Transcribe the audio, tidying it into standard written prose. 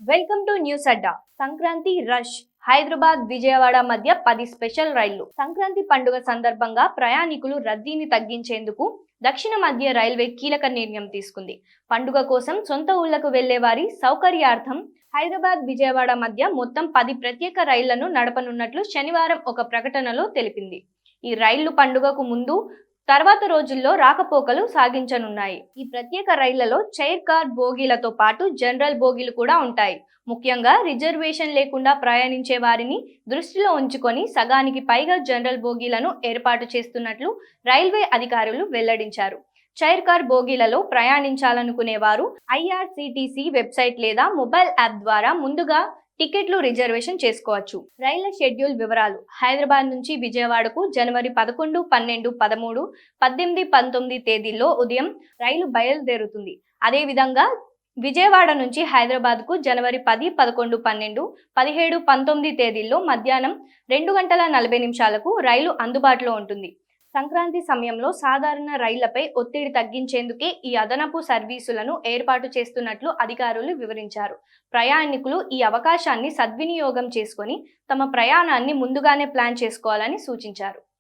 Welcome to news Adda. Sankranti rush. Hyderabad Vijayawada మధ్య 10 special రైళ్లు. సంక్రాంతి పండుగ సందర్భంగా ప్రయాణికులు రద్దీని తగ్గించేందుకు దక్షిణ మధ్య రైల్వే కీలక నిర్ణయం తీసుకుంది. పండుగ కోసం సొంత ఊళ్లకు వెళ్లే వారి సౌకర్యార్థం హైదరాబాద్ విజయవాడ మధ్య మొత్తం 10 ప్రత్యేక రైళ్లను నడపనున్నట్లు శనివారం ఒక ప్రకటనలో తెలిపింది. ఈ రైళ్లు పండుగకు ముందు తర్వాత రోజుల్లో రాకపోకలు సాగించనున్నాయి. ఈ ప్రత్యేక రైళ్లలో చైర్ కార్ బోగీలతో పాటు జనరల్ బోగీలు కూడా ఉంటాయి. ముఖ్యంగా రిజర్వేషన్ లేకుండా ప్రయాణించే వారిని దృష్టిలో ఉంచుకొని సగానికి పైగా జనరల్ బోగీలను ఏర్పాటు చేస్తున్నట్లు రైల్వే అధికారులు వెల్లడించారు. చైర్ కార్ బోగీలలో ప్రయాణించాలనుకునే వారు ఐఆర్సీటీసీ వెబ్సైట్ లేదా మొబైల్ యాప్ ద్వారా ముందుగా టికెట్లు రిజర్వేషన్ చేసుకోవచ్చు. రైళ్ల షెడ్యూల్ వివరాలు. హైదరాబాద్ నుంచి విజయవాడకు జనవరి 11, 12, 13, 18, 19 తేదీల్లో ఉదయం రైలు బయలుదేరుతుంది. అదేవిధంగా విజయవాడ నుంచి హైదరాబాద్కు జనవరి 10, 11, 12, 17, 19 తేదీల్లో మధ్యాహ్నం 2:40 రైలు అందుబాటులో ఉంటుంది. సంక్రాంతి సమయంలో సాధారణ రైళ్లపై ఒత్తిడి తగ్గించేందుకే ఈ అదనపు సర్వీసులను ఏర్పాటు చేస్తున్నట్లు అధికారులు వివరించారు. ప్రయాణికులు ఈ అవకాశాన్ని సద్వినియోగం చేసుకొని తమ ప్రయాణాన్ని ముందుగానే ప్లాన్ చేసుకోవాలని సూచించారు.